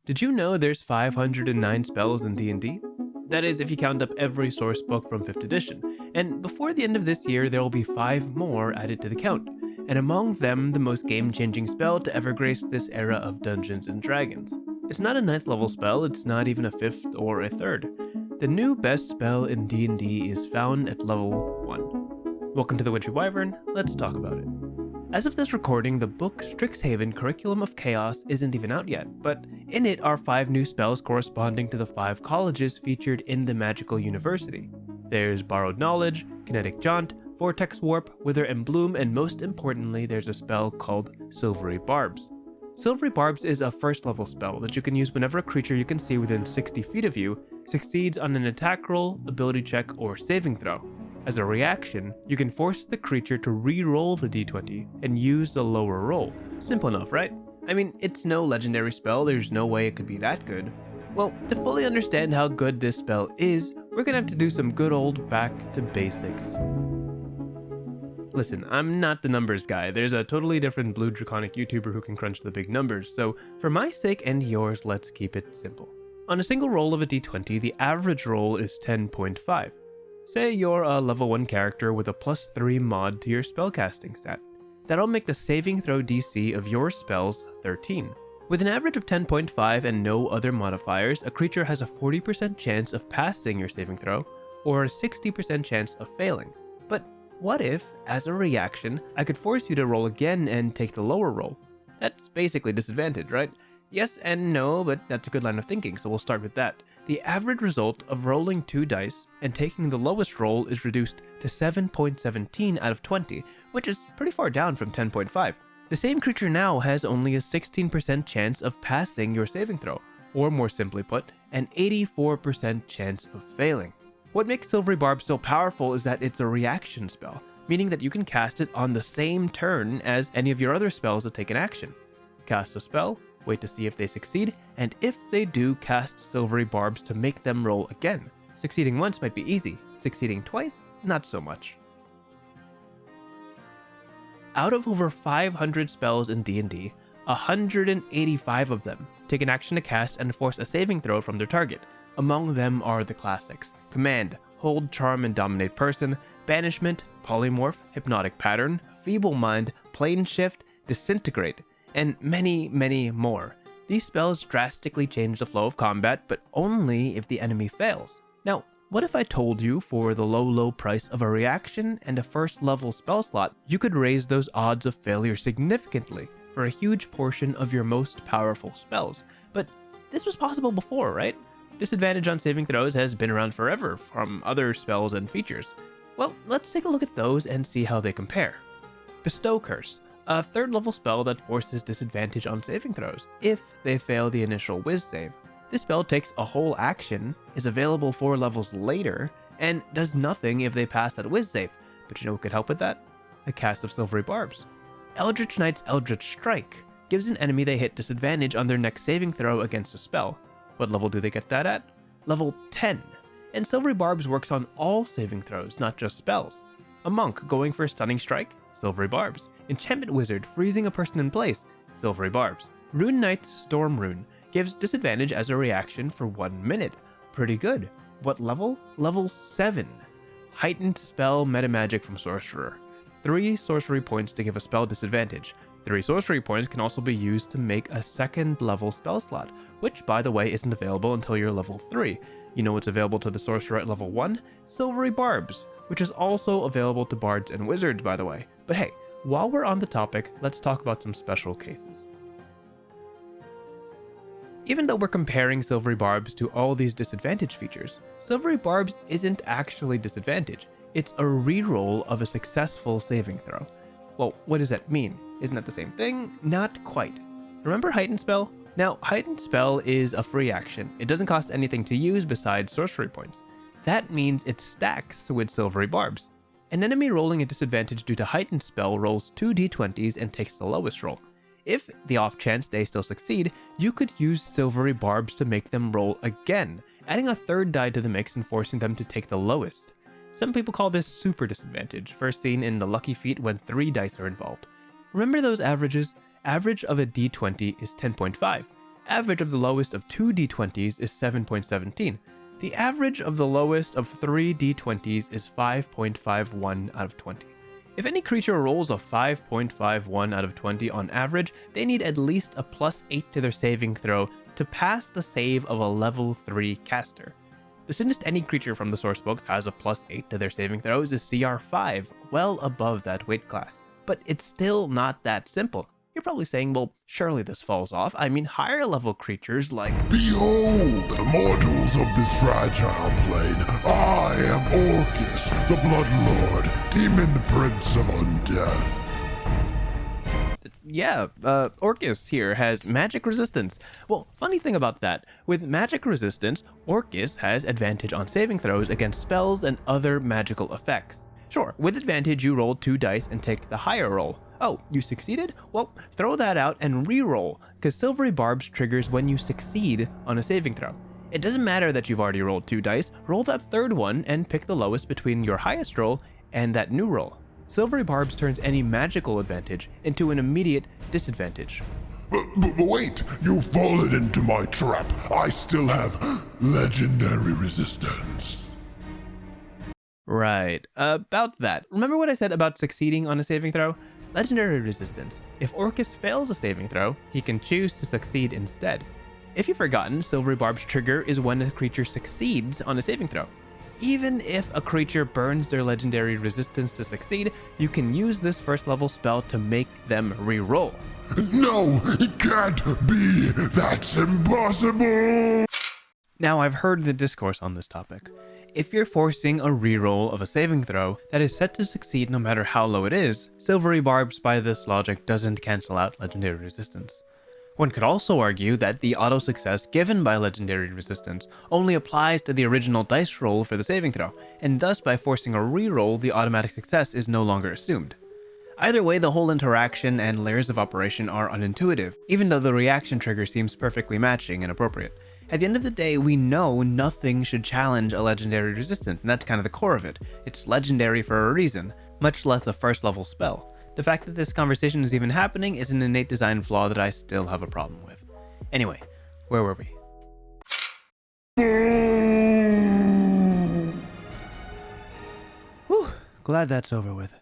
Did you know there's 509 spells in D&D? That is, if you count up every source book from 5th edition, and before the end of this year there will be 5 more added to the count, and among them the most game-changing spell to ever grace this era of Dungeons & Dragons. It's not a 9th level spell, it's not even a 5th or a 3rd. The new best spell in D&D is found at level 1. Welcome to the Witchy Wyvern, let's talk about it. As of this recording, the book Strixhaven Curriculum of Chaos isn't even out yet, but in it are 5 new spells corresponding to the 5 colleges featured in the magical university. There's Borrowed Knowledge, Kinetic Jaunt, Vortex Warp, Wither and Bloom, and most importantly there's a spell called Silvery Barbs. Silvery Barbs is a 1st level spell that you can use whenever a creature you can see within 60 feet of you succeeds on an attack roll, ability check, or saving throw. As a reaction, you can force the creature to re-roll the d20 and use the lower roll. Simple enough, right? I mean, it's no legendary spell, there's no way it could be that good. Well, to fully understand how good this spell is, we're gonna have to do some good old back to basics. Listen, I'm not the numbers guy, there's a totally different blue draconic YouTuber who can crunch the big numbers, so for my sake and yours, let's keep it simple. On a single roll of a d20, the average roll is 10.5. Say you're a level 1 character with a +3 mod to your spellcasting stat. That'll make the saving throw DC of your spells 13. With an average of 10.5 and no other modifiers, a creature has a 40% chance of passing your saving throw, or a 60% chance of failing. But what if, as a reaction, I could force you to roll again and take the lower roll? That's basically disadvantage, right? Yes and no, but that's a good line of thinking, so we'll start with that. The average result of rolling 2 dice and taking the lowest roll is reduced to 7.17 out of 20, which is pretty far down from 10.5. The same creature now has only a 16% chance of passing your saving throw, or more simply put, an 84% chance of failing. What makes Silvery Barbs so powerful is that it's a reaction spell, meaning that you can cast it on the same turn as any of your other spells that take an action. Cast a spell, wait to see if they succeed, and if they do, cast Silvery Barbs to make them roll again. Succeeding once might be easy, succeeding twice, not so much. Out of over 500 spells in D&D, 185 of them take an action to cast and force a saving throw from their target. Among them are the classics: Command, Hold, Charm and Dominate Person, Banishment, Polymorph, Hypnotic Pattern, Feeble Mind, Plane Shift, Disintegrate, and many, many more. These spells drastically change the flow of combat, but only if the enemy fails. Now, what if I told you for the low price of a reaction and a 1st level spell slot, you could raise those odds of failure significantly for a huge portion of your most powerful spells? But this was possible before, right? Disadvantage on saving throws has been around forever from other spells and features. Well, let's take a look at those and see how they compare. Bestow Curse, a 3rd level spell that forces disadvantage on saving throws if they fail the initial whiz save. This spell takes a whole action, is available 4 levels later, and does nothing if they pass that whiz save. But you know what could help with that? A cast of Silvery Barbs. Eldritch Knight's Eldritch Strike gives an enemy they hit disadvantage on their next saving throw against a spell. What level do they get that at? Level 10. And Silvery Barbs works on all saving throws, not just spells. A monk going for a stunning strike? Silvery Barbs. Enchantment Wizard freezing a person in place? Silvery Barbs. Rune Knight's Storm Rune gives disadvantage as a reaction for 1 minute. Pretty good. What level? Level 7. Heightened Spell Metamagic from Sorcerer. 3 sorcery points to give a spell disadvantage. 3 sorcery points can also be used to make a 2nd level spell slot, which by the way isn't available until you're level 3. You know what's available to the sorcerer at level 1? Silvery Barbs, which is also available to bards and wizards, by the way. But hey, while we're on the topic, let's talk about some special cases. Even though we're comparing Silvery Barbs to all these disadvantage features, Silvery Barbs isn't actually disadvantage. It's a reroll of a successful saving throw. Well, what does that mean? Isn't that the same thing? Not quite. Remember Heightened Spell? Now, Heightened Spell is a free action. It doesn't cost anything to use besides sorcery points. That means it stacks with Silvery Barbs. An enemy rolling a disadvantage due to Heightened Spell rolls 2 d20s and takes the lowest roll. If, the off chance they still succeed, you could use Silvery Barbs to make them roll again, adding a 3rd die to the mix and forcing them to take the lowest. Some people call this super disadvantage, first seen in the lucky feat when 3 dice are involved. Remember those averages? Average of a d20 is 10.5. Average of the lowest of 2 d20s is 7.17. The average of the lowest of 3 d20s is 5.51 out of 20. If any creature rolls a 5.51 out of 20 on average, they need at least a +8 to their saving throw to pass the save of a level 3 caster. The soonest any creature from the sourcebooks has a +8 to their saving throws is CR 5, well above that weight class. But it's still not that simple. You're probably saying, well, surely this falls off. I mean, higher level creatures like... Behold, mortals of this fragile plane, I am Orcus, the Bloodlord, Demon Prince of Undeath. Yeah, Orcus here has magic resistance. Well, funny thing about that, with magic resistance, Orcus has advantage on saving throws against spells and other magical effects. Sure, with advantage you roll 2 dice and take the higher roll. Oh, you succeeded? Well, throw that out and re-roll, because Silvery Barbs triggers when you succeed on a saving throw. It doesn't matter that you've already rolled 2 dice, roll that third one and pick the lowest between your highest roll and that new roll. Silvery Barbs turns any magical advantage into an immediate disadvantage. But wait, you've fallen into my trap. I still have legendary resistance. Right, about that. Remember what I said about succeeding on a saving throw? Legendary resistance. If Orcus fails a saving throw, he can choose to succeed instead. If you've forgotten, Silvery Barb's trigger is when a creature succeeds on a saving throw. Even if a creature burns their legendary resistance to succeed, you can use this first level spell to make them re-roll. No, it can't be. That's impossible. Now, I've heard the discourse on this topic. If you're forcing a reroll of a saving throw that is set to succeed no matter how low it is, Silvery Barbs by this logic doesn't cancel out legendary resistance. One could also argue that the auto success given by legendary resistance only applies to the original dice roll for the saving throw, and thus by forcing a reroll, the automatic success is no longer assumed. Either way, the whole interaction and layers of operation are unintuitive, even though the reaction trigger seems perfectly matching and appropriate. At the end of the day, we know nothing should challenge a legendary resistance, and that's kind of the core of it. It's legendary for a reason, much less a first level spell. The fact that this conversation is even happening is an innate design flaw that I still have a problem with. Anyway, where were we? Whew, glad that's over with.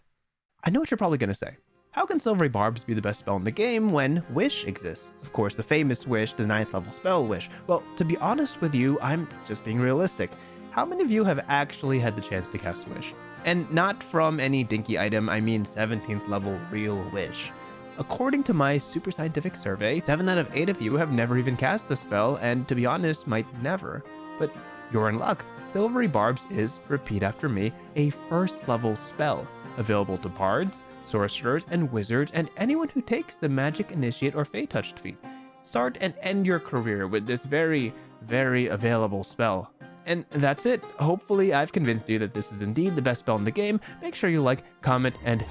I know what you're probably going to say. How can Silvery Barbs be the best spell in the game when Wish exists? Of course, the famous Wish, the 9th level spell Wish. Well, to be honest with you, I'm just being realistic. How many of you have actually had the chance to cast Wish? And not from any dinky item, I mean 17th level real Wish. According to my super scientific survey, 7 out of 8 of you have never even cast a spell, and to be honest, might never. But you're in luck. Silvery Barbs is, repeat after me, a first level spell, available to bards, sorcerers, and wizards, and anyone who takes the Magic Initiate or Fey Touched feat. Start and end your career with this very, very available spell. And that's it. Hopefully I've convinced you that this is indeed the best spell in the game. Make sure you like, comment, and...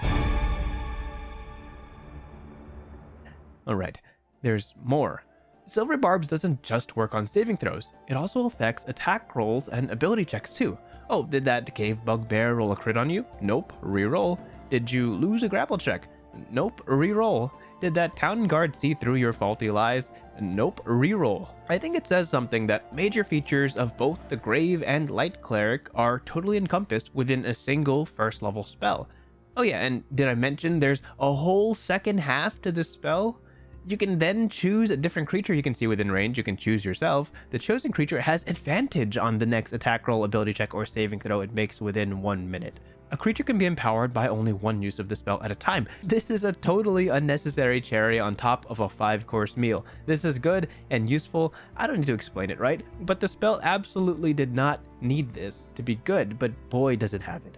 Alright, there's more. Silvery Barbs doesn't just work on saving throws. It also affects attack rolls and ability checks too. Oh, did that Cave Bugbear roll a crit on you? Nope, reroll. Did you lose a grapple check? Nope, reroll. Did that Town Guard see through your faulty lies? Nope, reroll. I think it says something that major features of both the Grave and Light Cleric are totally encompassed within a single first level spell. Oh yeah, and did I mention there's a whole second half to this spell? You can then choose a different creature you can see within range. You can choose yourself. The chosen creature has advantage on the next attack roll, ability check, or saving throw it makes within 1 minute. A creature can be empowered by only one use of the spell at a time. This is a totally unnecessary cherry on top of a 5-course meal. This is good and useful. I don't need to explain it, right? But the spell absolutely did not need this to be good, but boy does it have it.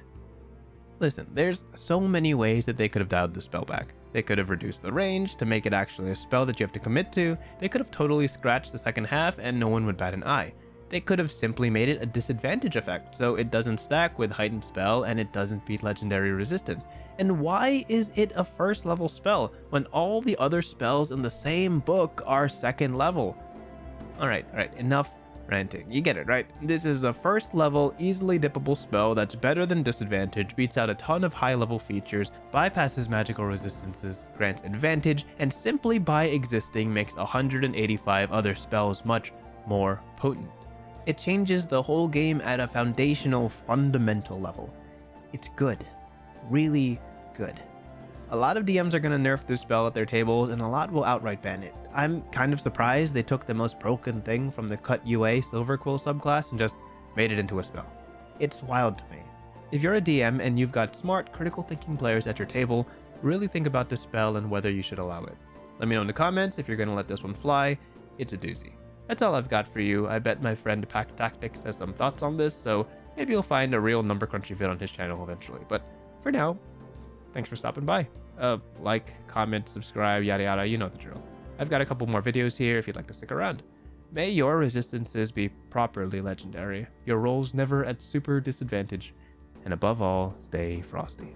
Listen, there's so many ways that they could have dialed the spell back. They could have reduced the range to make it actually a spell that you have to commit to. They could have totally scratched the second half and no one would bat an eye. They could have simply made it a disadvantage effect, so it doesn't stack with heightened spell and it doesn't beat legendary resistance. And why is it a first level spell when all the other spells in the same book are second level? Alright, enough Ranting. You get it, right? This is a first level, easily dippable spell that's better than disadvantage, beats out a ton of high level features, bypasses magical resistances, grants advantage, and simply by existing makes 185 other spells much more potent. It changes the whole game at a foundational, fundamental level. It's good. Really good. A lot of DMs are going to nerf this spell at their tables, and a lot will outright ban it. I'm kind of surprised they took the most broken thing from the Cut UA Silver Quill subclass and just made it into a spell. It's wild to me. If you're a DM and you've got smart, critical thinking players at your table, really think about this spell and whether you should allow it. Let me know in the comments if you're going to let this one fly. It's a doozy. That's all I've got for you. I bet my friend Pack Tactics has some thoughts on this, so maybe you'll find a real number crunchy vid on his channel eventually. But for now, thanks for stopping by. Like, comment, subscribe, yada yada, you know the drill. I've got a couple more videos here if you'd like to stick around. May your resistances be properly legendary, your rolls never at super disadvantage, and above all, stay frosty.